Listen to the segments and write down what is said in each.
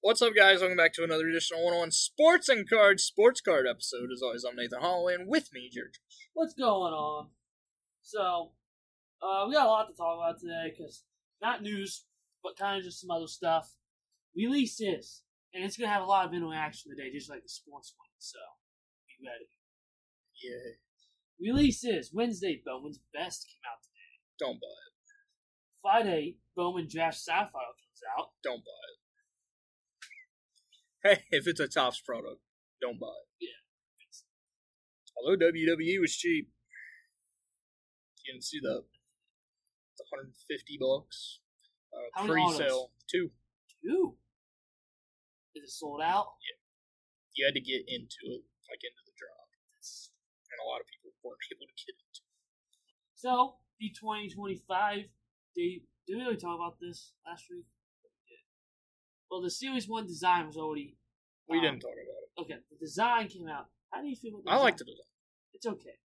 What's up, guys? Welcome back to another edition of 101 Sports and Cards Sports Card episode. As always, I'm Nathan Holloway, and with me, George. What's going on? So, we got a lot to talk about today, because not news, but kind of just some other stuff. Releases, and it's going to have a lot of interaction today, just like the sports one, so be ready. Yeah. Releases, Wednesday, Bowman's Best came out today. Don't buy it. Friday, Bowman Draft Sapphire comes out. Don't buy it. Hey, if it's a Topps product, don't buy it. Yeah. Although WWE was cheap. You didn't see that. It's $150. How many autos? Pre-sale. 2. 2? Is it sold out? Yeah. You had to get into it, like into the drop. And a lot of people weren't able to get into it. So, the 2025, did we really talk about this last week? Well, the Series 1 design was already... We didn't talk about it. Okay, the design came out. How do you feel about the design? I like the design. It's okay.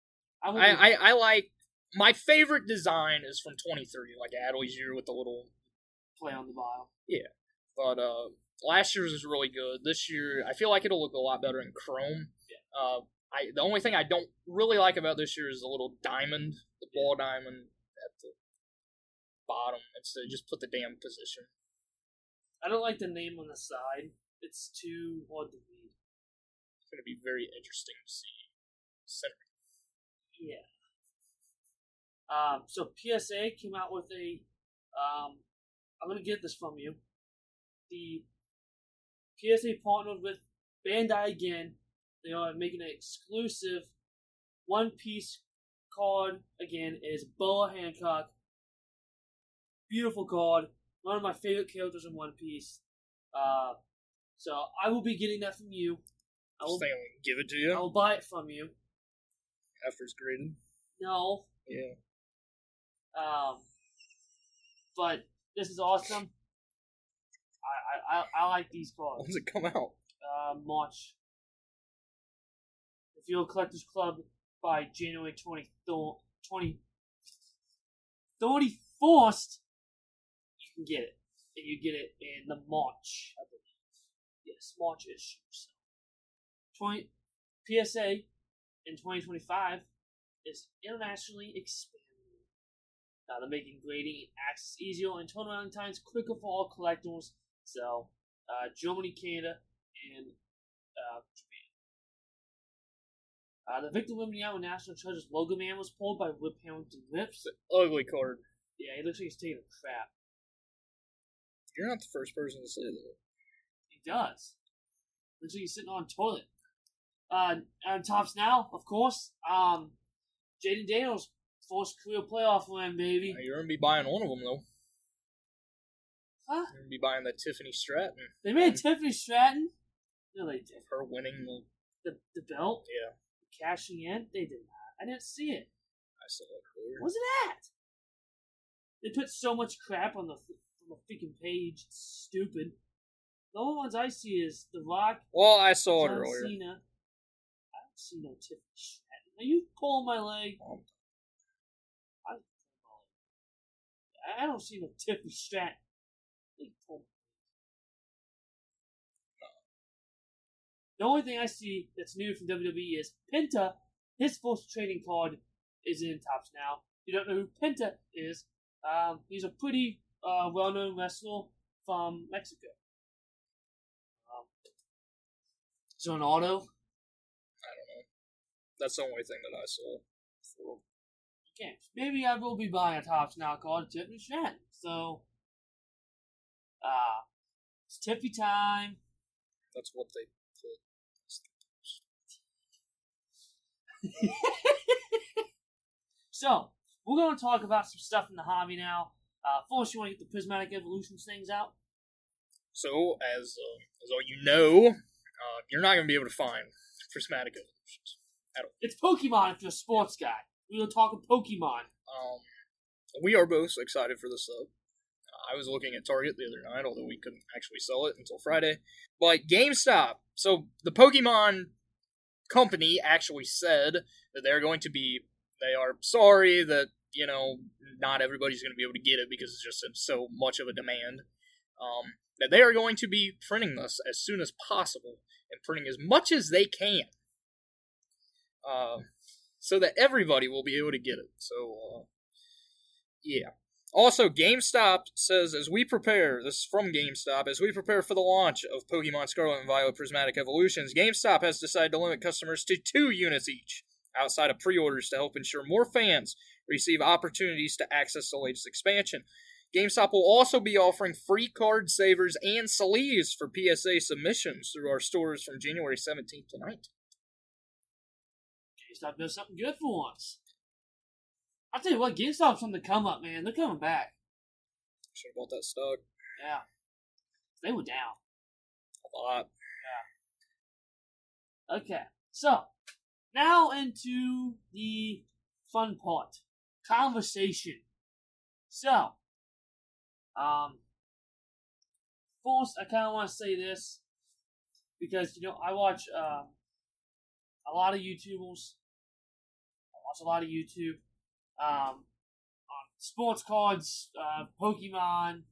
I like... My favorite design is from 23, like Adley's year with the little... play on the bottom. Yeah. But last year's was really good. This year, I feel like it'll look a lot better in chrome. Yeah. The only thing I don't really like about this year is the little diamond, the ball diamond at the bottom. Instead, just put the damn position. I don't like the name on the side. It's too hard to read. It's going to be very interesting to see. Center. Yeah. So PSA came out with a. I'm going to get this from you. The PSA partnered with Bandai again. They are making an exclusive one-piece card again. It is Boa Hancock. Beautiful card. One of my favorite characters in One Piece. So I will be getting that from you. I will give it to you. I will buy it from you. After it's graded? No. Yeah. But this is awesome. I like these cards. When does it come out? March. If you're a Collectors Club by January 31st, you can get it. And you get it in the March, I believe. Yes, March issues. PSA in 2025 is internationally expanding. Now they're making grading access easier and turnaround times quicker for all collectors. So, Germany, Canada, and Japan. The Victor Wembanyama National Treasures logo man was pulled by Rip Hamilton Rips. Ugly card. Yeah, he looks like he's taking a crap. You're not the first person to say that. He does. Looks like he's sitting on a toilet. On Topps now, of course. Jaden Daniels, first career playoff win, baby. You're going to be buying one of them, though. Huh? You're going to be buying that Tiffany Stratton. They made Tiffany Stratton? No, they did. Her winning the belt? Yeah. Cashing in? They did not. I didn't see it. I saw it earlier. What's it at? They put so much crap on the freaking page. It's stupid. The only ones I see is The Rock. Well, I saw John it earlier. Cena. I don't see no Tiffany Stratton. Are you pulling my leg? I don't see no Tiffany Stratton. The only thing I see that's new from WWE is Penta. His first trading card is in Topps now. If you don't know who Penta is, he's a pretty well-known wrestler from Mexico. Is there an auto? I don't know. That's the only thing that I saw. Okay, maybe I will be buying a Topps now called Tiffany Stratton. So, it's Tiffy time. That's what they put. So, we're going to talk about some stuff in the hobby now. First, you want to get the Prismatic Evolutions things out? So, as all you know, you're not going to be able to find Prismatic Evolutions at all. It's Pokemon if you're a sports guy. We were talking Pokemon. We are both excited for this though. I was looking at Target the other night, although we couldn't actually sell it until Friday. But GameStop, so the Pokemon company actually said that they are sorry that, not everybody's going to be able to get it because it's just so much of a demand. that they are going to be printing this as soon as possible and printing as much as they can, so that everybody will be able to get it. So, yeah. Also, GameStop says, as we prepare, this is from GameStop, as we prepare for the launch of Pokemon Scarlet and Violet Prismatic Evolutions, GameStop has decided to limit customers to 2 units each, outside of pre-orders, to help ensure more fans receive opportunities to access the latest expansion. GameStop will also be offering free card savers and sleeves for PSA submissions through our stores from January 17th to 19th. GameStop does something good for once. I'll tell you what, GameStop's on the come up, man. They're coming back. Should have bought that stock. Yeah. They were down. A lot. Yeah. Okay, so, now into the fun part. Conversation. So, first, I kind of want to say this, because, I watch, a lot of YouTubers. I watch a lot of YouTube. On sports cards, Pokemon,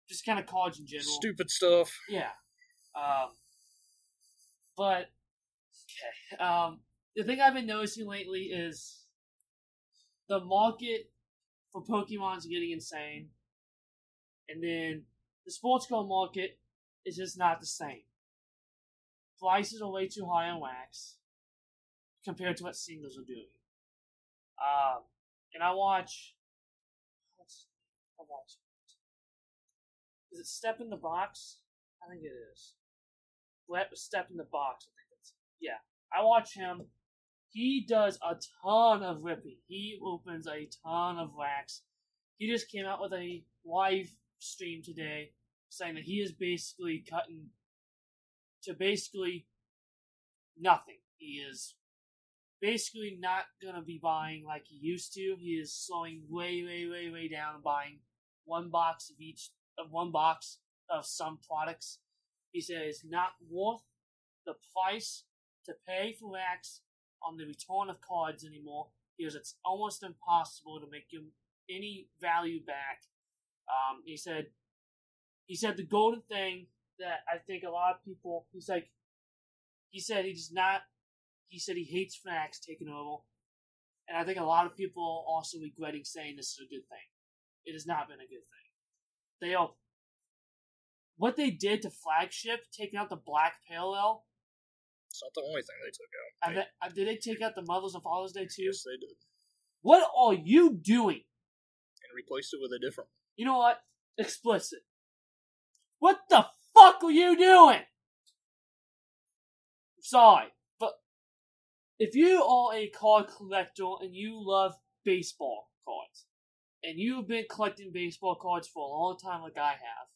just kind of cards in general. Stupid stuff. Yeah. But, okay. The thing I've been noticing lately is the market for Pokemon's getting insane. And then the sports card market is just not the same. Prices are way too high on wax compared to what singles are doing. And I watch. Is it Step in the Box? I think it is. Step in the Box. I think that's. Yeah, I watch him. He does a ton of ripping. He opens a ton of wax. He just came out with a live stream today saying that he is basically cutting to basically nothing. He is basically not going to be buying like he used to. He is slowing way down, buying one box of some products. He said it's not worth the price to pay for wax on the return of cards anymore, because it's almost impossible to make him any value back. He said the golden thing that I think a lot of people, he said he hates Fnax taking over, and I think a lot of people are also regretting saying this is a good thing. It has not been a good thing. What they did to Flagship, taking out the Black Parallel. It's not the only thing they took out. Did they take out the Mother's and Father's Day too? Yes, they did. What are you doing? And replaced it with a different one. You know what? Explicit. What the fuck are you doing? Sorry, but if you are a card collector and you love baseball cards, and you've been collecting baseball cards for a long time like I have,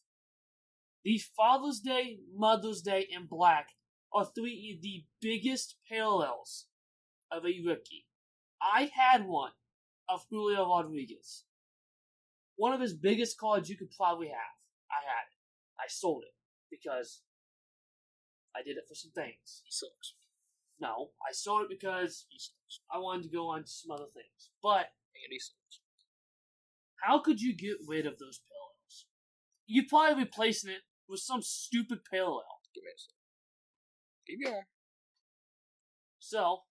the Father's Day, Mother's Day, and Black are 3 of the biggest parallels of a rookie. I had one of Julio Rodriguez. One of his biggest cards you could probably have. I had it. I sold it because I did it for some things. He sucks. No, I sold it because I wanted to go on to some other things. But And he sucks. How could you get rid of those parallels? You'd probably replacing it with some stupid parallel. Give me a second. Keep going. So,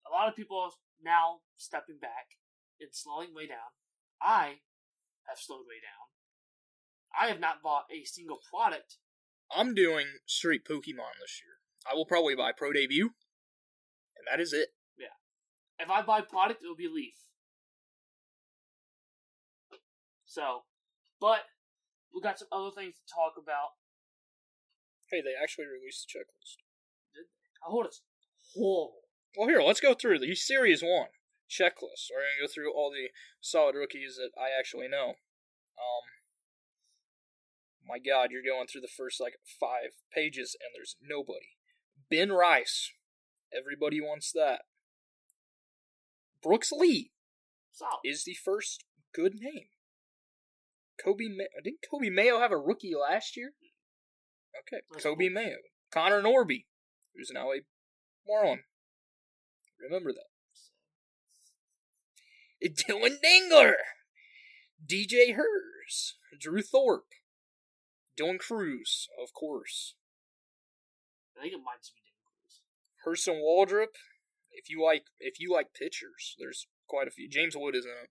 a lot of people are now stepping back and slowing way down. I have slowed way down. I have not bought a single product. I'm doing straight Pokemon this year. I will probably buy Pro Debut, and that is it. Yeah. If I buy product, it will be Leaf. So, but we got some other things to talk about. Hey, they actually released the checklist. Did they? I heard it's horrible. Well, here, let's go through the Series 1 checklist. We're going to go through all the solid rookies that I actually know. My God, you're going through the first, 5 pages, and there's nobody. Ben Rice. Everybody wants that. Brooks Lee Solid. is the first good name. Didn't Kobe Mayo have a rookie last year? Okay, Kobe Mayo. Connor Norby, who's now a Marlin. Remember that. Dylan Dingler. DJ Hers. Drew Thorpe. Dylan Cruz, of course. I think it might just be Dylan Cruz. Hurston Waldrop. If you like pitchers, there's quite a few. James Wood isn't it.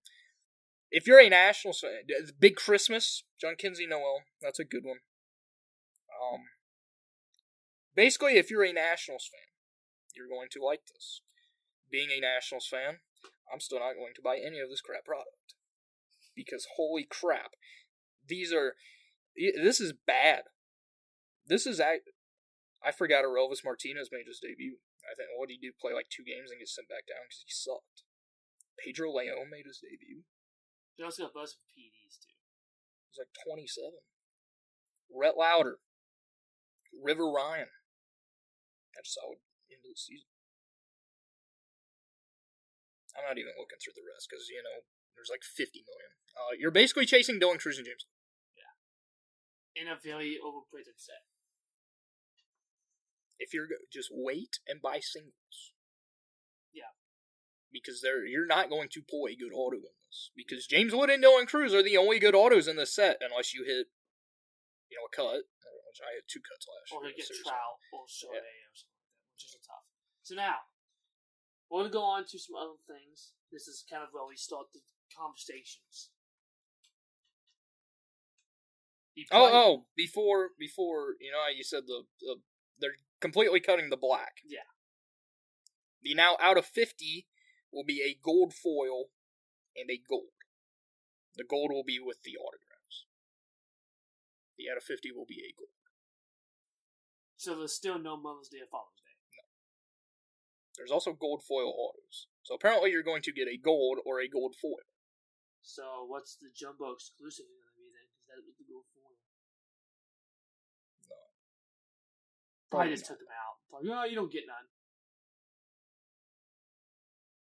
If you're a Nationals fan, Big Christmas, John Kinsey Noel, that's a good one. Basically, if you're a Nationals fan, you're going to like this. Being a Nationals fan, I'm still not going to buy any of this crap product. Because holy crap, this is bad. I forgot Aurelvis Martinez made his debut. I think, what did he do? Play like 2 games and get sent back down because he sucked. Pedro Leon made his debut. He also got buzzed with PEDs, too. He was like 27. Rhett Lauder. River Ryan. That's a solid end of the season. I'm not even looking through the rest because, there's like 50 million. You're basically chasing Dylan Cruz and James. Yeah. In a very overprinted set. If you're just wait and buy singles. Yeah. Because you're not going to pull a good auto in this. Because James Wood and Dylan Cruz are the only good autos in this set unless you hit, a cut. I had 2 cuts last year. Or they get Trout or Shohei or something like that, which is tough. So now, we're going to go on to some other things. This is kind of where we start the conversations. Before, you said they're completely cutting the black. Yeah. The now out of 50 will be a gold foil and a gold. The gold will be with the autographs. The out of 50 will be a gold. So there's still no Mother's Day or Father's Day? No. There's also gold foil autos. So apparently you're going to get a gold or a gold foil. So what's the jumbo exclusive going to be then? Because that was the gold foil. No. Probably just took them out. Like, you don't get none.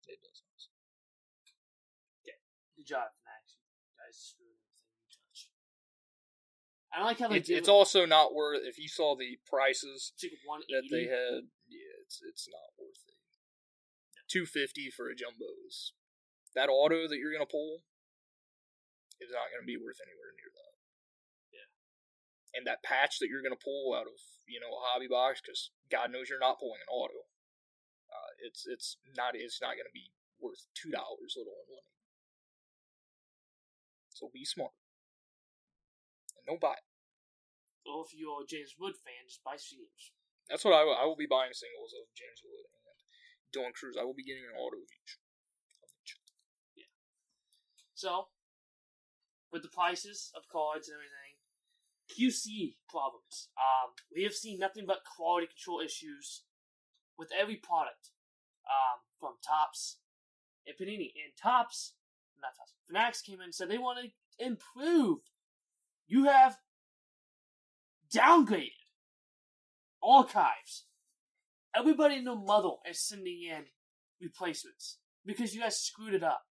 It doesn't. Okay. Good job, Max. You guys screwed everything you touch. I like how it's also not worth. If you saw the prices like that they had, it's not worth it. $250 for a jumbo is that auto that you're gonna pull is not gonna be worth anywhere near that. Yeah. And that patch that you're gonna pull out of a hobby box, because God knows you're not pulling an auto. It's not gonna be worth $2, let alone $1. So be smart. Don't buy it. Or if you're a James Wood fan, just buy singles. That's what I will be buying singles of James Wood and Dylan Cruz. I will be getting an auto of each. Yeah. So, with the prices of cards and everything, QC problems. We have seen nothing but quality control issues with every product. From Topps and Panini. And Fanatics came in and said they want to improve. You have downgraded archives. Everybody in the muddle is sending in replacements because you guys screwed it up.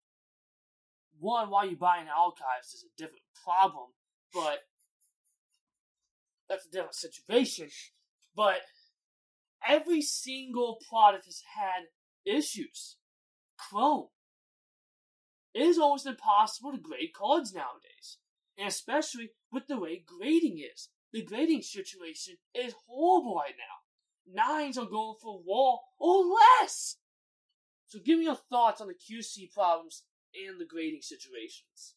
One, why you buying archives is a different problem, but that's a different situation. But every single product has had issues. Chrome. It is almost impossible to grade cards nowadays. And especially with the way grading is. The grading situation is horrible right now. 9s are going for a wall or less. So give me your thoughts on the QC problems and the grading situations.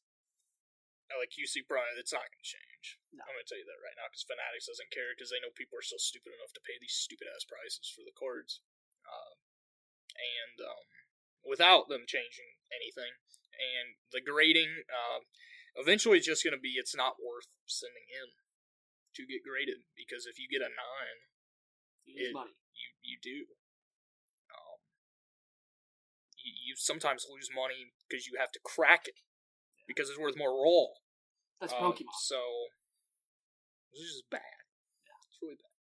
Now, the QC problem, it's not going to change. No. I'm going to tell you that right now because Fanatics doesn't care because they know people are still stupid enough to pay these stupid-ass prices for the cards. Without them changing anything. And the grading, eventually it's just going to be, it's not worth sending in to get graded. Because if you get a 9, you lose money. You do. You sometimes lose money because you have to crack it. Yeah. Because it's worth more raw. That's Pokemon. So, this is just bad. Yeah. It's really bad.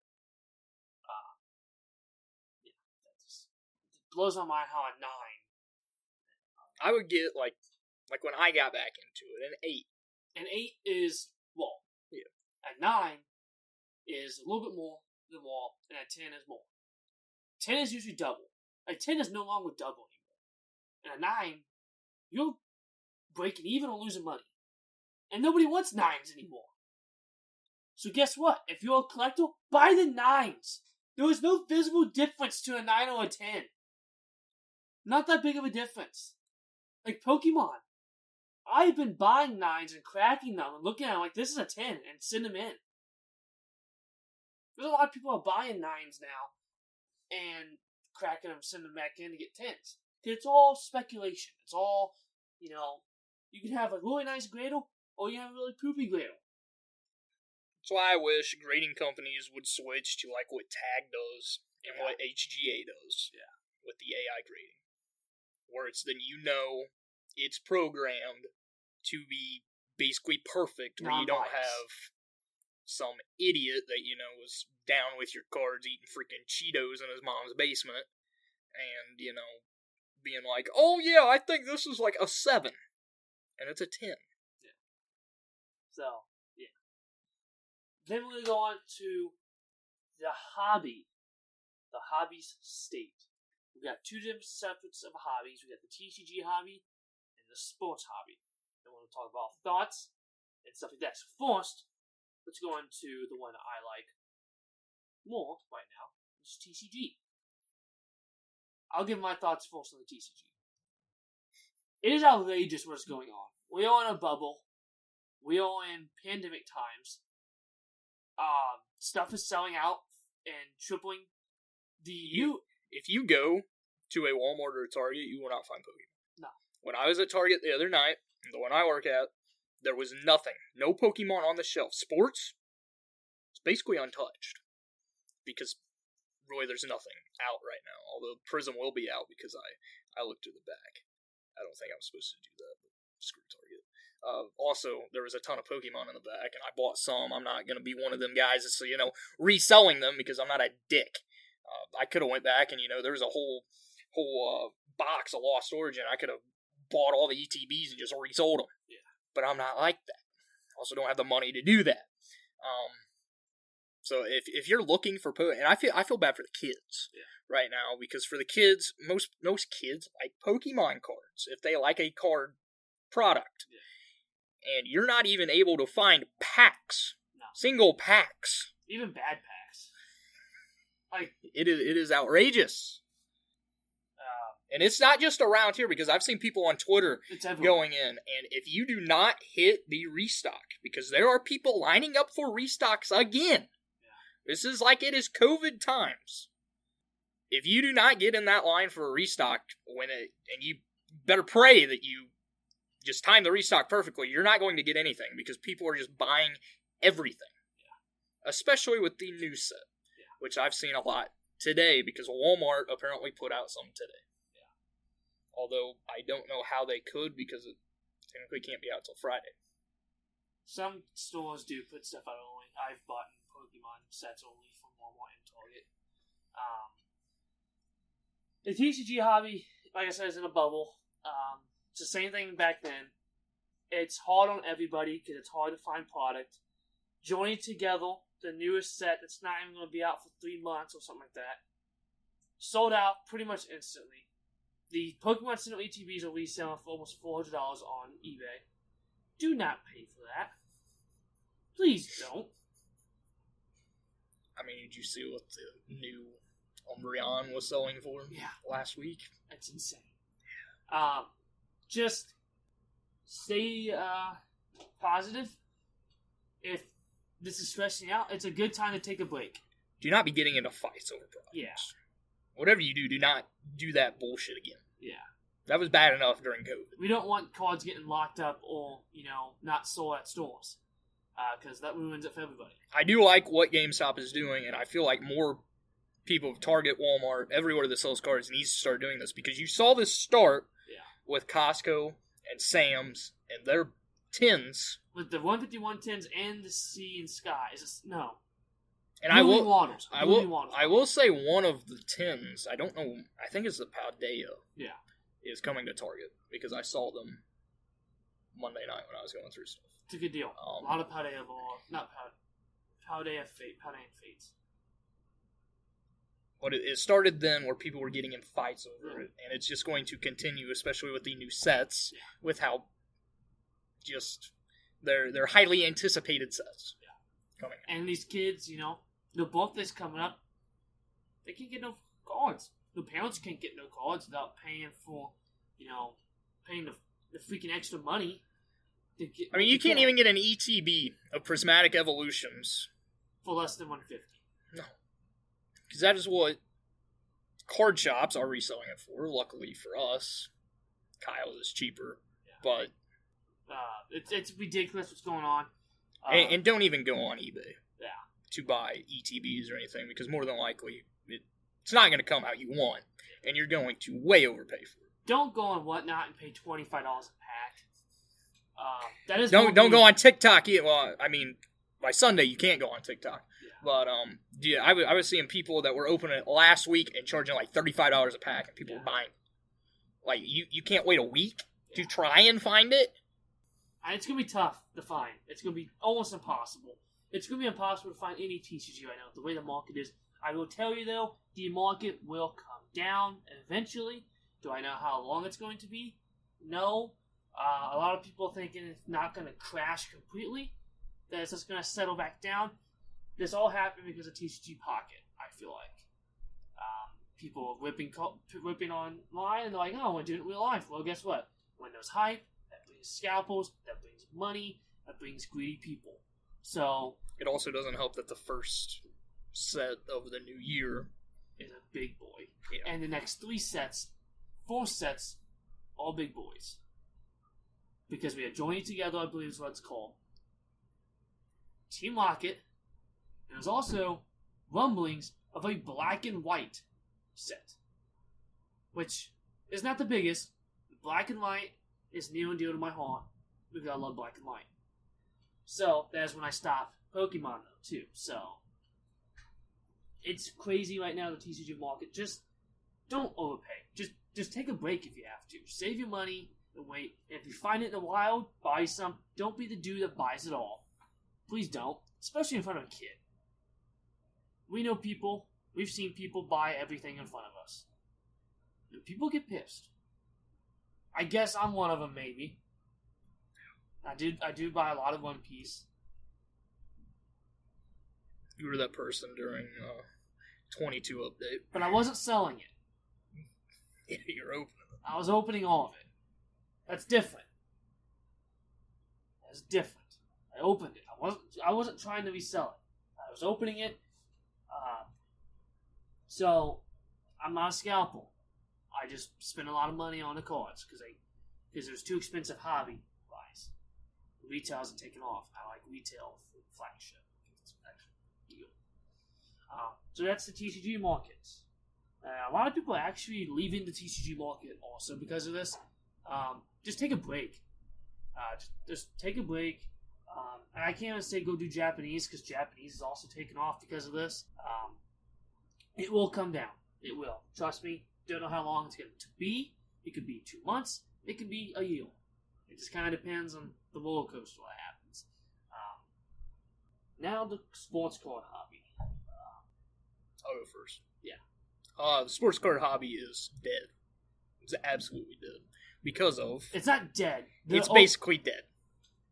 It blows my mind how a 9. I would get, like when I got back into it, an 8. An 8 is wall. Yeah. A 9 is a little bit more than wall, and a 10 is more. 10 is usually double. A 10 is no longer double anymore. And a 9, you're breaking even or losing money. And nobody wants 9s anymore. So guess what? If you're a collector, buy the 9s. There is no visible difference to a 9 or a 10. Not that big of a difference. Like Pokemon. I've been buying 9s and cracking them and looking at them like this is a 10 and send them in. There's a lot of people are buying 9s now and cracking them, sending them back in to get 10s. It's all speculation. It's all, you can have a really nice Gradle or you have a really poopy Gradle. That's why I wish grading companies would switch to like what Tag does and what HGA does with the AI grading. Where it's then it's programmed to be basically perfect, where you don't have some idiot that, was down with your cards eating freaking Cheetos in his mom's basement and, being like, oh yeah, I think this is like a 7. And it's a 10. Yeah. So, yeah. Then we're going to go on to the hobby. The hobbies state. We've got two different subsets of hobbies. We've got the TCG hobby and the sports hobby. And we're going to talk about thoughts and stuff like that. So first, let's go on to the one I like more right now, which is TCG. I'll give my thoughts first on the TCG. It is outrageous what's going on. We are in a bubble. We are in pandemic times. Stuff is selling out and tripling. If you go to a Walmart or a Target, you will not find Pokemon. No. When I was at Target the other night, the one I work at, there was nothing. No Pokemon on the shelf. Sports, it's basically untouched. Because really there's nothing out right now. Although Prism will be out because I looked through the back. I don't think I'm supposed to do that, but screw Target. Also, there was a ton of Pokemon in the back, and I bought some. I'm not going to be one of them guys that's, reselling them because I'm not a dick. I could have went back and, there was a whole box of Lost Origin. I could have bought all the ETBs and just resold them. Yeah. But I'm not like that. Also don't have the money to do that. So if you're looking for and I feel bad for the kids right now, because for the kids, most kids like Pokemon cards if they like a card product. Yeah. And you're not even able to find packs. No. Single packs. Even bad packs. Like it is outrageous. And it's not just around here, because I've seen people on Twitter going in, and if you do not hit the restock, because there are people lining up for restocks again. This is like it is COVID times. If you do not get in that line for a restock, and you better pray that you just time the restock perfectly, you're not going to get anything, because people are just buying everything. Yeah. Especially with the new set, which I've seen a lot today, because Walmart apparently put out some today. Yeah. Although I don't know how they could, because it technically can't be out till Friday. Some stores do put stuff out only. I've bought Pokemon sets only from Walmart and Target. The TCG hobby, like I said, is in a bubble. It's the same thing back then. It's hard on everybody because it's hard to find product. Joining together the newest set that's not even going to be out for 3 months or something like that. Sold out pretty much instantly. The Pokemon Center ETBs are reselling for almost $400 on eBay. Do not pay for that. Please don't. I mean, did you see what the new Umbreon was selling for last week? That's insane. Just stay positive. If this is stressing you out, it's a good time to take a break. Do not be getting into fights over products. Yeah. Whatever you do not do that bullshit again. Yeah. That was bad enough during COVID. We don't want cards getting locked up or, not sold at stores. Because that ruins it for everybody. I do like what GameStop is doing, and I feel like more people of Target, Walmart, everywhere that sells cards needs to start doing this, because you saw this start with Costco and Sam's and their tins. With the 151 tins and the Sea and Sky. No. And I will say one of the tins, I don't know, I think it's the Paldea. Yeah. Is coming to Target, because I saw them Monday night when I was going through stuff. It's a good deal. A lot of Paldea, not Paldea Fates. But it started then where people were getting in fights over it, and it's just going to continue, especially with the new sets, with how just they're highly anticipated sets. Yeah. coming out. And these kids, the birthday's coming up. They can't get no cards. The parents can't get no cards without paying for, paying the freaking extra money. I mean, you can't even get an ETB of Prismatic Evolutions for less than $150. No, because that is what card shops are reselling it for. Luckily for us, Kyle is cheaper, but it's ridiculous what's going on. And don't even go on eBay. Yeah. To buy ETBs or anything, because more than likely it's not going to come out you want, and you're going to way overpay for it. Don't go on Whatnot and pay $25 a pack. That is don't go on TikTok. Well, I mean, by Sunday you can't go on TikTok. Yeah. But I was seeing people that were opening it last week and charging like $35 a pack, and people were buying. Like you can't wait a week to try and find it. And it's gonna be tough to find. It's gonna be almost impossible. It's gonna be impossible to find any TCG right now. The way the market is, I will tell you though, the market will come down eventually. Do I know how long it's going to be? No. A lot of people are thinking it's not going to crash completely, that it's just going to settle back down. This all happened because of TCG Pocket, I feel like. People are whipping online, and they're like, oh, I want to do it in real life. Well, guess what? When there's hype, that brings scalpels, that brings money, that brings greedy people. So it also doesn't help that the first set of the new year is a big boy. Yeah. And the next 4 sets, all big boys. Because we are joining together, I believe is what it's called. Team Rocket. And there's also rumblings of a black and white set. Which is not the biggest. Black and white is near and dear to my heart. Because I love black and white. So, that's when I stopped Pokemon though, too. So, it's crazy right now, the TCG market. Just don't overpay. Just take a break if you have to. Save your money and wait. And if you find it in the wild, buy some. Don't be the dude that buys it all. Please don't. Especially in front of a kid. We know people. We've seen people buy everything in front of us. And people get pissed. I guess I'm one of them, maybe. I do buy a lot of One Piece. You were that person during 22 update. But I wasn't selling it. Yeah, you're opening it. I was opening all of it. That's different. That's different. I opened it. I wasn't trying to resell it. I was opening it. So I'm not a scalpel. I just spend a lot of money on the cards because there's too expensive hobby buys. Retail hasn't taken off. I like retail flagship. It's an actual deal. So that's the TCG markets. A lot of people are actually leaving the TCG market also because of this. Just take a break. Just take a break. And I can't even say go do Japanese because Japanese is also taken off because of this. It will come down. It will. Trust me. Don't know how long it's going to be. It could be 2 months. It could be a year. It just kind of depends on the roller coaster what happens. Now the sports card hobby. I'll go first. Yeah. The sports card hobby is dead. It's absolutely dead. Because of... It's not dead. It's basically dead.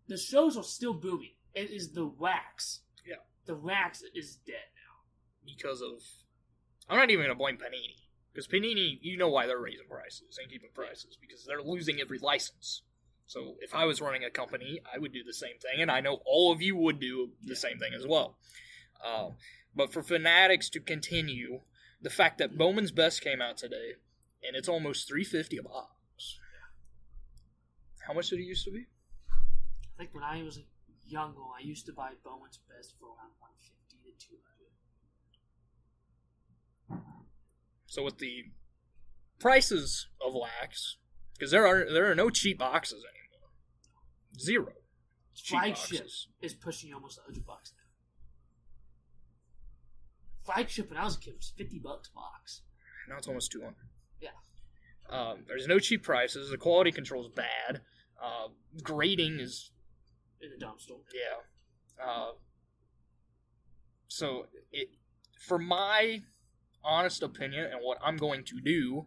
The shows are still booming. It is the wax. Yeah. The wax is dead now. Because of... I'm not even going to blame Panini. Because Panini, you know why they're raising prices and keeping prices. Because they're losing every license. So if I was running a company, I would do the same thing. And I know all of you would do the same thing as well. But for Fanatics to continue, the fact that Bowman's Best came out today, and it's almost $350 a box. How much did it used to be? I think when I was younger, I used to buy Bowman's Best for around $150 to $200. So with the prices of wax, because there are no cheap boxes anymore. Zero. Cheap Flagship boxes. is pushing almost $100 now. Flagship when I was a kid was $50 a box. Now it's almost $200. Yeah. There's no cheap prices. The quality control is bad. Grading is In the dumpster. yeah. So for my honest opinion and what I'm going to do,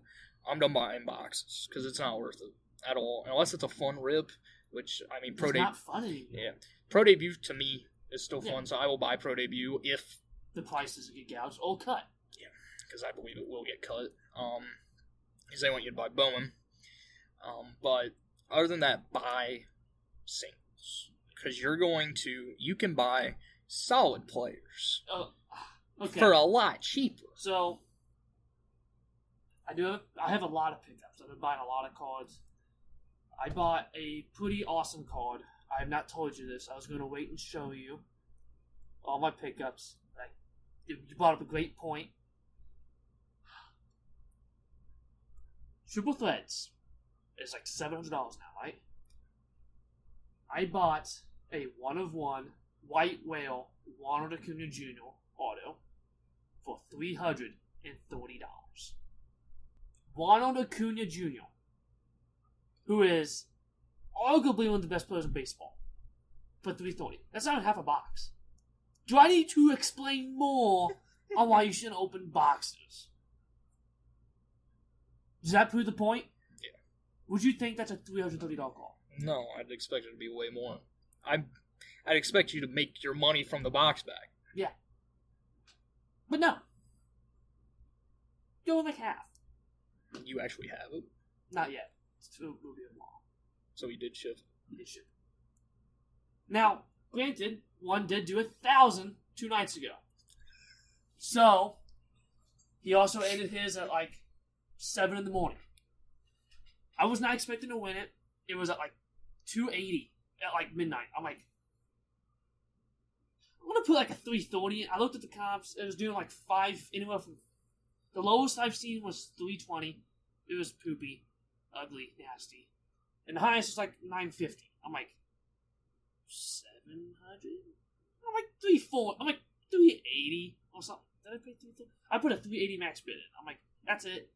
I'm done buying boxes because it's not worth it at all unless it's a fun rip. Which I mean, It's not fun anymore. Yeah, Pro Debut to me is still fun, so I will buy Pro Debut if the price doesn't get gouged or cut. Yeah, because I believe it will get cut. Because they want you to buy Bowman. But other than that, buy singles. Because you can buy solid players for a lot cheaper. So, I have a lot of pickups. I've been buying a lot of cards. I bought a pretty awesome card. I have not told you this. I was going to wait and show you all my pickups. You brought up a great point. Triple Threads is like $700 now, right? I bought a 1/1 White Whale Ronald Acuna Jr. auto for $330. Ronald Acuna Jr., who is arguably one of the best players in baseball, for $330. That's not half a box. Do I need to explain more on why you shouldn't open boxes? Does that prove the point? Yeah. Would you think that's a $330 call? No, I'd expect it to be way more. I'd expect you to make your money from the box back. Yeah. But no. Go like half. You actually have it? Not yet. It's will be tomorrow. So he did ship. He did ship. Now, granted, one did do 1,000 2 nights ago. So, he also ended his at like 7 in the morning. I was not expecting to win it. It was at like 280 at like midnight. I'm like, I'm going to put like a 330. I looked at the comps. It was doing like 5, anywhere from, the lowest I've seen was 320. It was poopy, ugly, nasty. And the highest was like 950. I'm like, 700? I'm like 340. I'm like 380 or something. Did I pay 330? I put a 380 max bid in. I'm like, that's it.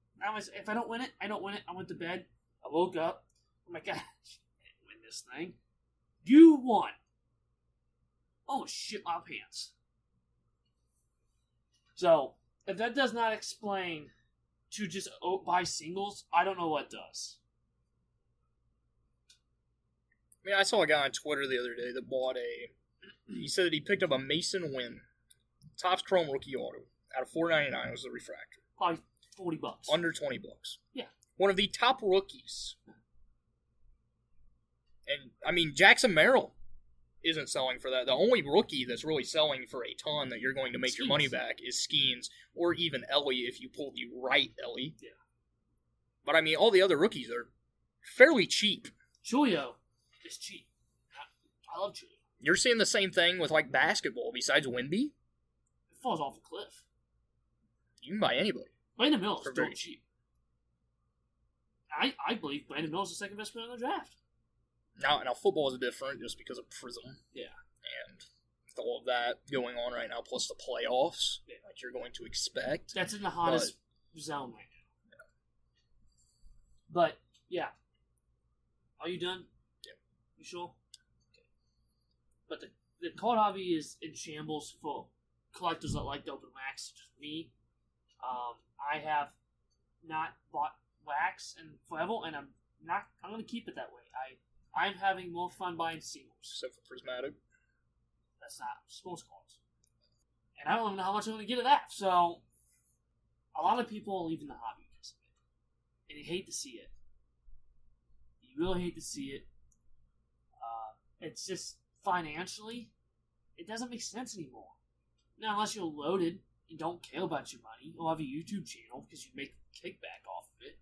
If I don't win it, I don't win it. I went to bed. I woke up. I'm like, I didn't win this thing. You won. Oh shit, my pants. So, if that does not explain to just buy singles, I don't know what does. I mean, I saw a guy on Twitter the other day that bought he said that he picked up a Mason Wynn Topps Chrome rookie auto out of $4.99 was the refractor. Probably $40. Under $20. Yeah. One of the top rookies. And, I mean, Jackson Merrill isn't selling for that. The only rookie that's really selling for a ton that you're going to make your money back is Skeens, or even Ellie if you pull the right Ellie. Yeah. But, I mean, all the other rookies are fairly cheap. Julio is cheap. I love Julio. You're seeing the same thing with, like, basketball besides Wemby? It falls off a cliff. You can buy anybody. Brandon Mills is still cheap. I believe Brandon Mills is the second best player in the draft. Now football is different just because of Prism. Yeah. And with all of that going on right now, plus the playoffs, like you're going to expect. That's in the hottest zone right now. Yeah. But, yeah. Are you done? Yeah. You sure? Okay. But the card hobby is in shambles for collectors that like to open wax, just me. I have not bought wax in forever, and I'm going to keep it that way. I'm having more fun buying singles. Except for Prismatic. That's not sports cards. And I don't even know how much I'm going to get of that. So, a lot of people are leaving the hobby because of it. And you hate to see it. You really hate to see it. It's just, financially, it doesn't make sense anymore. Now, unless you're loaded and don't care about your money, or have a YouTube channel because you make a kickback off of it,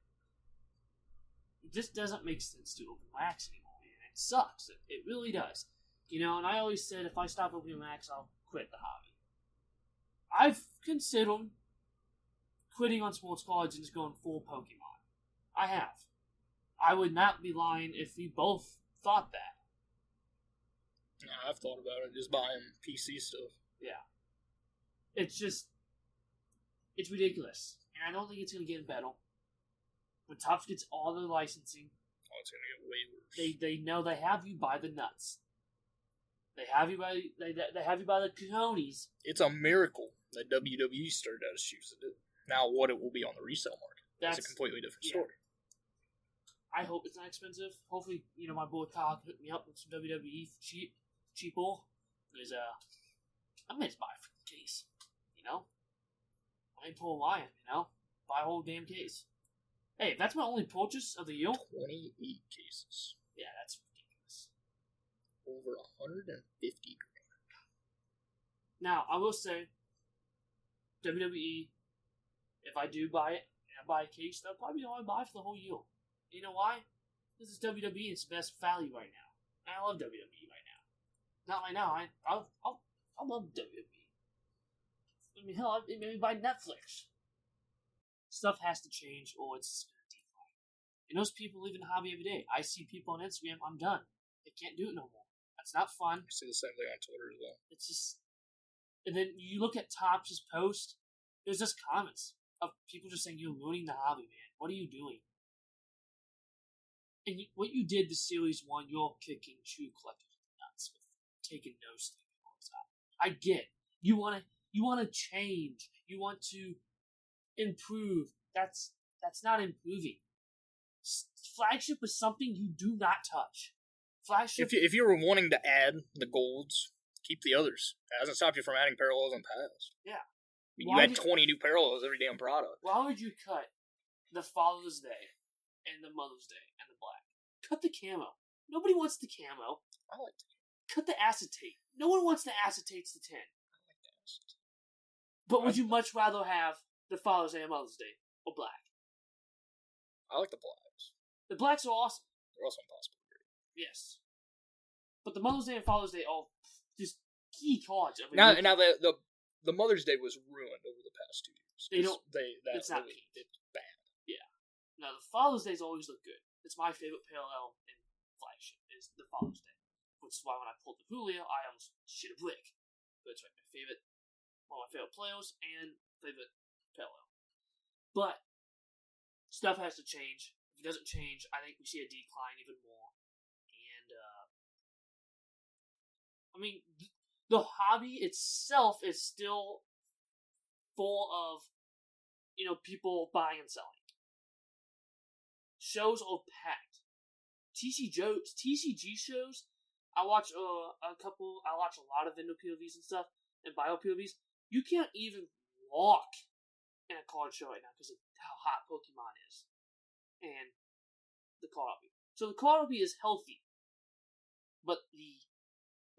it just doesn't make sense to open wax anymore. It sucks. It really does. You know, and I always said if I stop opening wax, I'll quit the hobby. I've considered quitting on sports cards and just going full Pokemon. I have. I would not be lying if we both thought that. Yeah, I've thought about it, just buying PC stuff. Yeah. It's just, it's ridiculous. And I don't think it's going to get better. When Topps gets all the licensing, it's going to get way worse. They know they have you by the nuts. They have you by the cojones. It's a miracle that WWE started out as shoes to do. Now, what it will be on the resale market, that's a completely different story. I hope it's not expensive. Hopefully, my boy Kyle can hook me up with some WWE cheapo. Is I may just buy a freaking case. You know, I ain't pulling lion. You know, buy a whole damn case. Hey, if that's my only purchase of the year. 28 cases. Yeah, that's ridiculous. Over 150 grand. Now, I will say, WWE, if I do buy it, and I buy a case, that'll probably be all I buy for the whole year. You know why? This is WWE, it's the best value right now. And I love WWE right now. Not right now, I love WWE. I mean, hell, maybe buy Netflix. Stuff has to change, or it's going to decline. And those people live in the hobby every day. I see people on Instagram, I'm done. They can't do it no more. That's not fun. I see the same thing on Twitter as well. It's just... And then you look at Topps' post, there's just comments of people just saying, you're ruining the hobby, man. What are you doing? And what you did to Series 1, you're kicking true collectors in the nuts with taking no sleeping hours out. I get it. You want to change. You want to improve. That's not improving. Flagship is something you do not touch. Flagship. If you were wanting to add the golds, keep the others. It hasn't stopped you from adding parallels and paths. Yeah. I mean, you had 20 new parallels every damn product. Why would you cut the Father's Day and the Mother's Day and the black? Cut the camo. Nobody wants the camo. I like the camo. Cut the acetate. No one wants the acetates to 10. I like the acetate. But would you much rather have the Father's Day and Mother's Day or black? I like the blacks. The blacks are awesome. They're also impossible to read. Yes. But the Mother's Day and Father's Day are just key cards. I mean, Now the Mother's Day was ruined over the past 2 years. It's not really, it's bad. Yeah. Now the Father's Days always look good. It's my favorite parallel in Flagship is the Father's Day, which is why when I pulled the Julio, I almost shit a brick. But it's like one of my favorite players and favorite parallel. But stuff has to change. If it doesn't change, I think we see a decline even more. And I mean, the hobby itself is still full of people buying and selling. Shows are packed. TCG shows. I watch a couple. I watch a lot of vendor POVs and stuff and bio POVs. You can't even walk in a card show right now because of how hot Pokemon is and the card hobby. So the card hobby is healthy, but the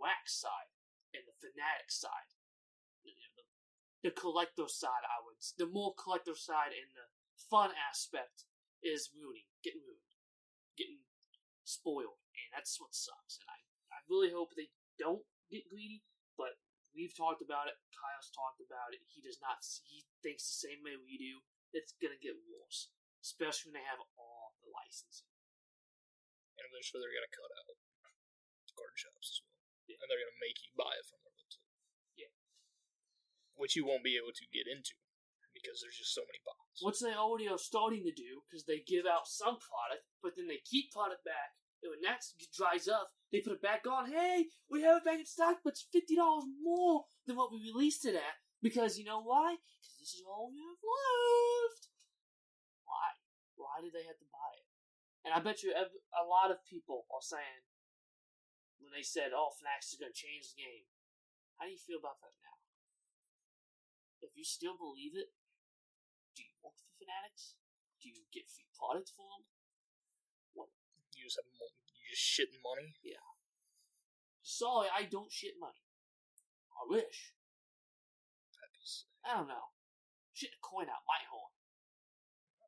wax side and the fanatic side, the collector side, the more collector side and the fun aspect is getting spoiled, and that's what sucks. And I really hope they don't get greedy, but we've talked about it. Kyle's talked about it. He thinks the same way we do. It's gonna get worse, especially when they have all the licensing. And eventually they're gonna cut out card shops as well, and they're gonna make you buy it from their website. Yeah, which you won't be able to get into because there's just so many bots. Which they already are starting to do because they give out some product, but then they keep product back. And when that dries up, they put it back on. Hey, we have it back in stock, but it's $50 more than what we released it at. Because you know why? Because this is all we have left. Why? Why did they have to buy it? And I bet you a lot of people are saying, when they said, oh, Fanatics is going to change the game. How do you feel about that now? If you still believe it, do you work for Fanatics? Do you get free products for them? What? You just shit money? Yeah. Sorry, I don't shit money. I wish. I don't know. Shit a coin out my horn.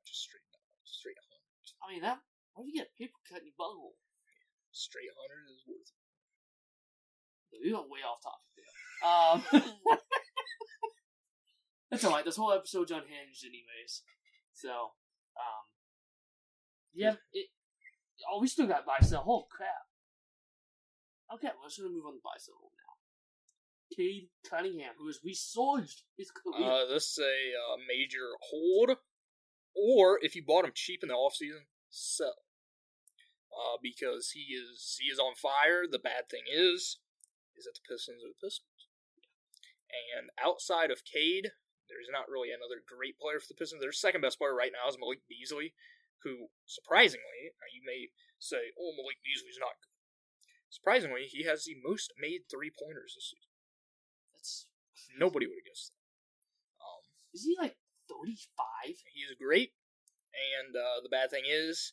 Just straight 100. I mean, what if you get a paper cut in your butthole? Straight 100 is worth it. We went way off topic there. That's alright, this whole episode's unhinged anyways. So, yeah, we still got buy-sell. Holy crap. Okay, well, let's move on to buy-sell now. Cade Cunningham, who has resurged his career. This is a major hold, or if you bought him cheap in the offseason, sell. Because he is on fire. The bad thing is that the Pistons are the Pistons. And outside of Cade, there's not really another great player for the Pistons. Their second best player right now is Malik Beasley, who, surprisingly, you may say, oh, Malik Beasley's not good. Surprisingly, he has the most made 3-pointers this season. That's Nobody would have guessed that. Is he like 35? He is great, and the bad thing is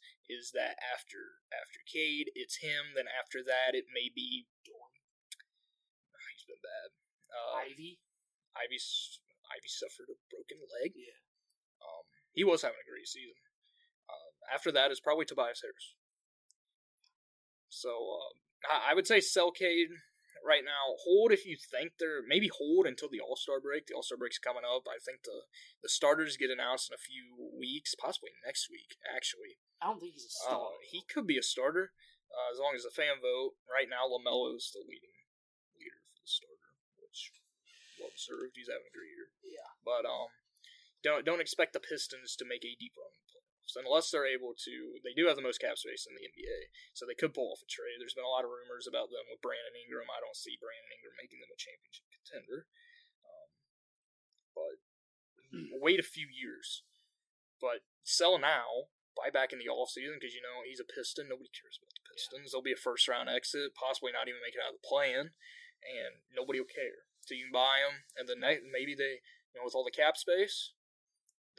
that after Cade, it's him. Then after that, it may be Dorn. He's been bad. Ivy. Ivy suffered a broken leg. Yeah. He was having a great season. After that is probably Tobias Harris. So I would say sell Cade right now. Hold if you think maybe hold until the All-Star break. The All-Star break's coming up. I think the starters get announced in a few weeks, possibly next week, actually. I don't think he's a starter. He could be a starter as long as the fan vote. Right now, LaMelo's the leader for the starter, which well deserved. He's having a great year. Yeah. But don't expect the Pistons to make a deep run in the playoffs unless they're able to. They do have the most cap space in the NBA, so they could pull off a trade. There's been a lot of rumors about them with Brandon Ingram. I don't see Brandon Ingram making them a championship contender. But wait a few years. But sell now, buy back in the offseason because he's a Piston. Nobody cares about the Pistons. There'll be a first round exit, possibly not even make it out of the play-in, and nobody will care. So you can buy them, and then maybe they, with all the cap space,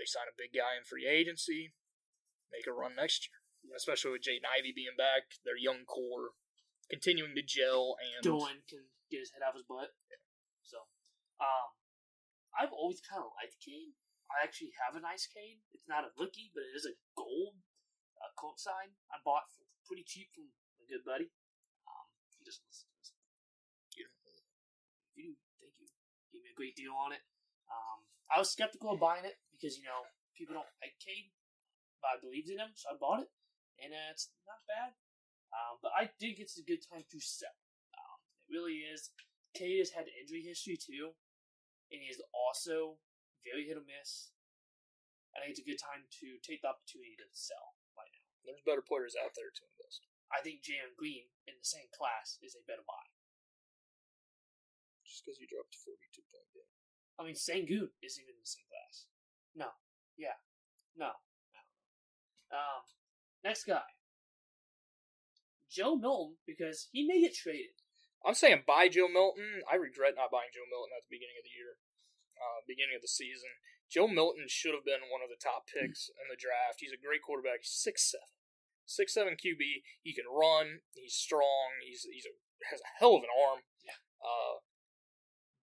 they sign a big guy in free agency, make a run next year. Especially with Jaden Ivey being back, their young core continuing to gel, and Dorn can get his head out of his butt. Yeah. So, I've always kind of liked Cade. I actually have a nice Cade. It's not a rookie, but it is a gold coat sign I bought for pretty cheap from a good buddy. He doesn't listen to us. You do, thank you. Gave me a great deal on it. I was skeptical of buying it because people don't like Cade, but I believed in him, so I bought it, and it's not bad. But I think it's a good time to sell. It really is. Cade has had injury history too, and he is also very hit or miss. I think it's a good time to take the opportunity to sell right now. There's better players out there to invest. I think Jalen Green in the same class is a better buy. Just because you dropped a 42-point game. I mean, Sengun isn't even in the same class. No. Yeah. No. Next guy. Joe Milton, because he may get traded. I'm saying buy Joe Milton. I regret not buying Joe Milton at the beginning of the year. Beginning of the season. Joe Milton should have been one of the top picks in the draft. He's a great quarterback. He's 6'7". 6'7" QB. He can run. He's strong. Has a hell of an arm. Yeah.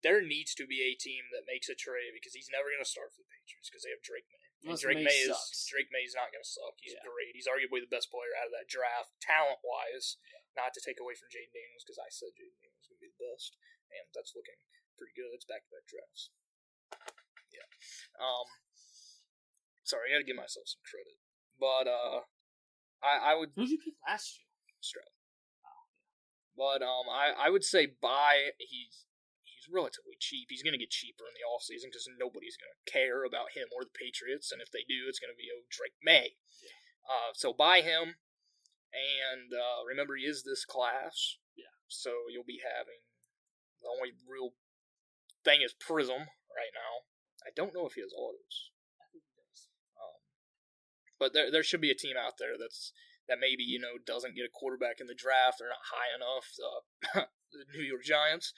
There needs to be a team that makes a trade because he's never going to start for the Patriots because they have Drake May. And Drake May is not going to suck. He's great. He's arguably the best player out of that draft, talent-wise. Yeah. Not to take away from Jaden Daniels because I said Jaden Daniels was going to be the best, and that's looking pretty good. It's back-to-back drafts. Yeah. Sorry, I got to give myself some credit, but I would. Who'd you pick last year? Stroud. Oh, yeah. But I would say buy. He's relatively cheap. He's going to get cheaper in the offseason because nobody's going to care about him or the Patriots, and if they do, it's going to be Drake May. Yeah. So buy him, and remember, he is this class. Yeah. So you'll be having the only real thing is Prism right now. I don't know if he has autos. I think he does. But there should be a team out there that maybe doesn't get a quarterback in the draft. They're not high enough. The New York Giants.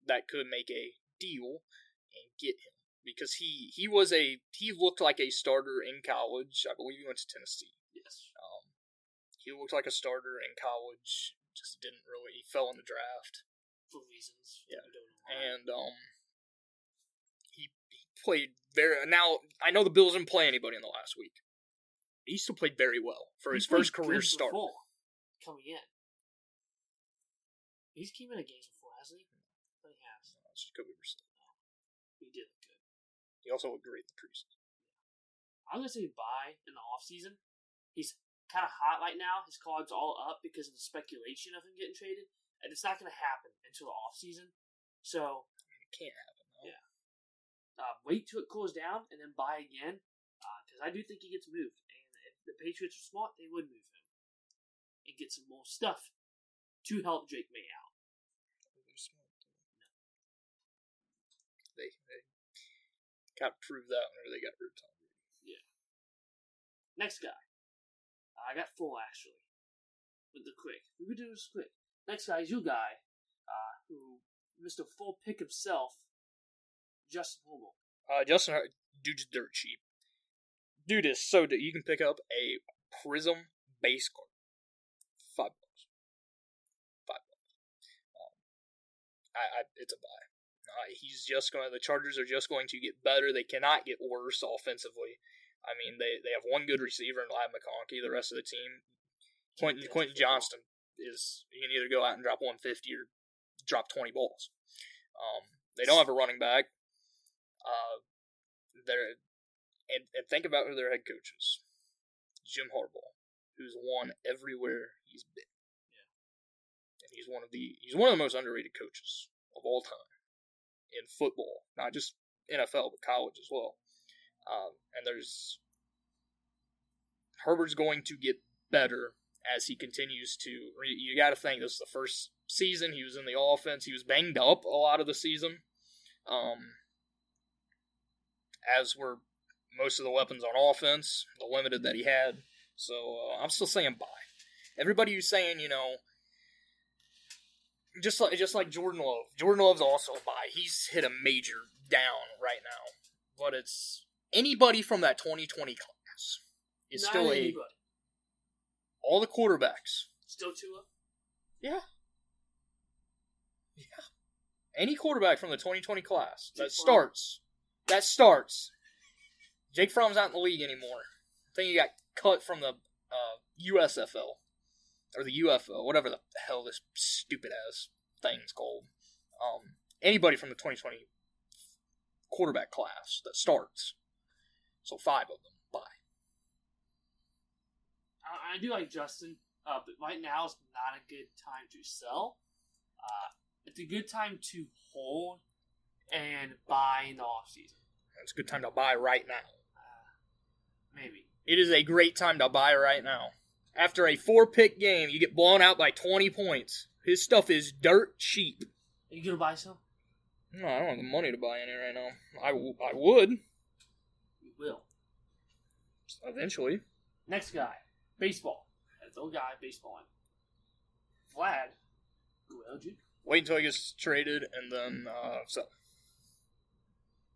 That could make a deal and get him because he looked like a starter in college. I believe he went to Tennessee. Yes. He looked like a starter in college. Just didn't really. He fell in the draft for reasons. Yeah. And he played very. Now I know the Bills didn't play anybody in the last week. He still played very well for his first career start. Coming in, he's came in a games before, hasn't he? But he has. It's Jacoby Brissett. He did look good. He also looked great in the preseason. I'm gonna say buy in the offseason. He's kind of hot right now. His card's all up because of the speculation of him getting traded, and it's not gonna happen until the offseason. So it can't happen. No? Yeah. Wait till it cools down and then buy again, because I do think he gets moved. And if the Patriots are smart, they would move him and get some more stuff to help Drake May out. They got to prove that whenever they got rid of Tom Brady. Yeah. Next guy. I got 4, actually. with the quick. We could do this quick. Next guy is your guy, who missed a full pick himself, Justin Homo. Justin, dude's dirt cheap. Dude is so you can pick up a Prism base card. $5. It's a buy. The Chargers are just going to get better. They cannot get worse offensively. I mean, they have one good receiver in Lab McConkey. The rest of the team, Quentin Johnston you can either go out and drop 150 or drop 20 balls. They don't have a running back. And think about who their head coach is. Jim Harbaugh, who's won everywhere he's been. Yeah. And he's one of the most underrated coaches of all time in football, not just NFL but college as well. And Herbert's going to get better as he continues to. You got to think this is the first season he was in the offense. He was banged up a lot of the season, as were most of the weapons on offense, the limited that he had. So I'm still saying buy. Everybody who's saying, just like Jordan Love. Jordan Love's also a buy. He's hit a major down right now. But it's anybody from that 2020 class is Not still anybody. All the quarterbacks. Still Tua? Yeah. Any quarterback from the 2020 class that starts. Jake Fromm's not in the league anymore. I think he got cut from the USFL. Or the UFL, whatever the hell this stupid-ass thing's called. Anybody from the 2020 quarterback class that starts. So 5 of them. Bye. I do like Justin, but right now is not a good time to sell. It's a good time to hold and buy in the offseason. It's a good time to buy right now. Maybe. It is a great time to buy right now. After a 4-pick game, you get blown out by 20 points. His stuff is dirt cheap. Are you going to buy some? No, I don't have the money to buy any right now. I would. You will. Eventually. Next guy. Baseball. That's the old guy, baseball. Vlad. Wait until he gets traded and then sell.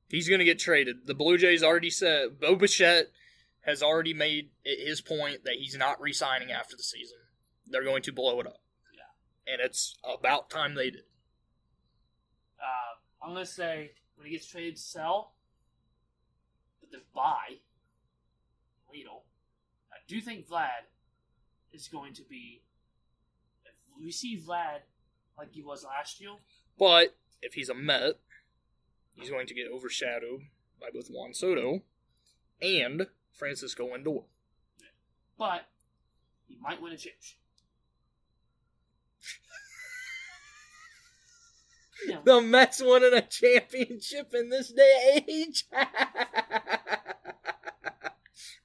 He's going to get traded. The Blue Jays already said, Bo Bichette has already made his point that he's not re-signing after the season. They're going to blow it up. Yeah. And it's about time they did. I'm going to say, when he gets traded, sell. But then buy. I do think Vlad is going to be... If we see Vlad like he was last year... But, if he's a Met, he's going to get overshadowed by both Juan Soto and Francisco Lindor. But he might win a championship. The Mets winning a championship in this day and age?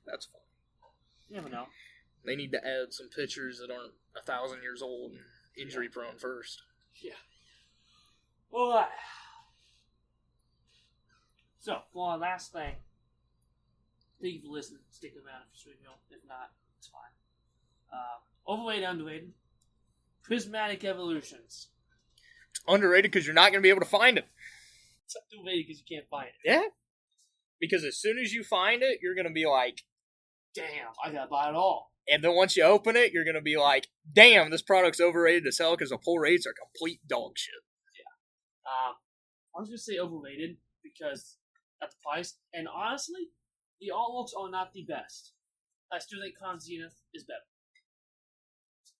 That's fun. You never know. They need to add some pitchers that aren't 1,000 years old and injury prone first. Yeah. Alright. So, for our last thing, thank you for listening. Stick around if you're sweet. If not, it's fine. Overrated, underrated. Prismatic Evolutions. It's underrated because you're not going to be able to find it. It's underrated because you can't find it. Yeah. Because as soon as you find it, you're going to be like, damn, I gotta buy it all. And then once you open it, you're going to be like, damn, this product's overrated to sell because the pull rates are complete dog shit. Yeah. I was going to say overrated because at the price, and honestly, the artworks are not the best. I still think Con Zenith is better.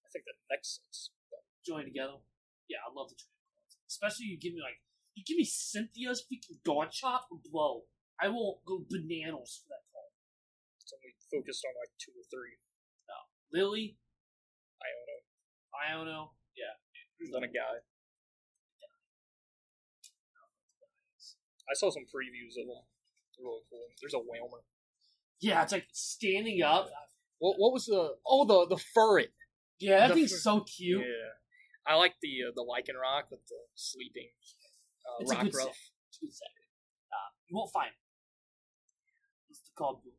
I think that makes sense. Join together. Yeah, I love the trade cards. Especially you give me Cynthia's freaking guard shot, bro. I will go bananas for that card. So we focused on like 2 or 3. No. Lily. Iono. Yeah. Then a guy. I saw some previews of them. They're really cool. There's a Whalmer. Yeah, it's like standing up. What was the furret? Yeah, that thing's so cute. Yeah. I like the Lichen Rock with the sleeping it's rock a good ruff. set. It's a good set. You won't find it. It's called Blue.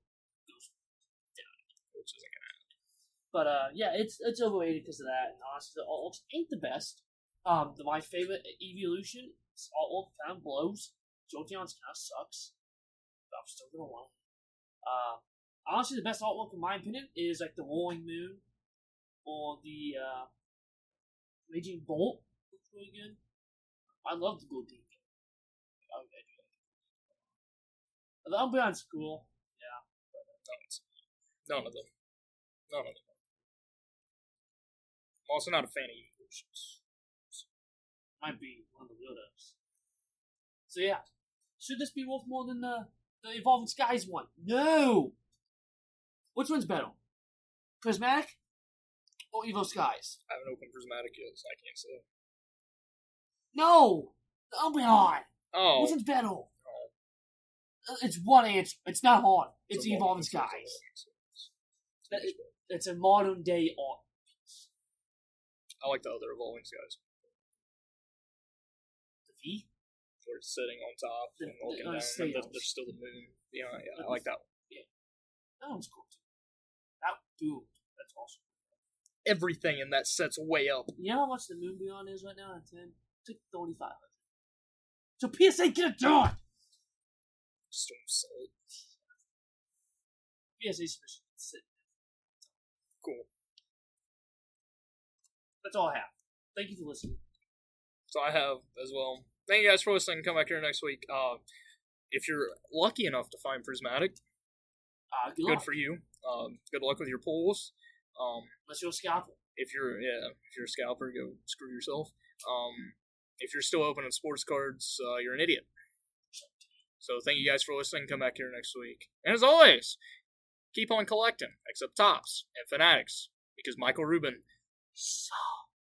Which isn't gonna happen. But yeah, it's overrated because of that. And honestly, the artwork ain't the best. My favorite Evolution artwork kind of blows. Jolteon's kind of sucks. But I'm still gonna want it. Honestly, the best artwork in my opinion is like the Rolling Moon or the Raging Bolt. Looks really good. I love the Gold Team. The Umbreon's cool. Yeah. None of them. None of them. I'm also not a fan of Evolutions. Might be one of the weirdos. So yeah, should this be worth more than the Evolving Skies one? No. Which one's better? Prismatic or Evo Skies? I haven't opened Prismatic yet, so I can't say. No, the Umbreon. Oh. Which one's better? It's one answer. It's not hard. It's Evolving Skies. It's a modern day art piece. I like the other Evolving Skies. The V? Where it's sitting on top and looking down, and there's still the moon. Yeah, I like that one. Yeah. That one's cool too. Dude, that's awesome. Everything in that set's way up. You know how much the Moon Beyond is right now at 10? It's like 3,500. So PSA, get it done! Just don't sell it. PSA submission. Sit. Cool. That's all I have. Thank you for listening. So I have as well. Thank you guys for listening. Come back here next week. If you're lucky enough to find Prismatic, good for you. Good luck with your pulls. Unless you're a scalper. If you're a scalper, go screw yourself. If you're still opening sports cards, you're an idiot. So thank you guys for listening. Come back here next week. And as always, keep on collecting, except Tops and Fanatics, because Michael Rubin sucks.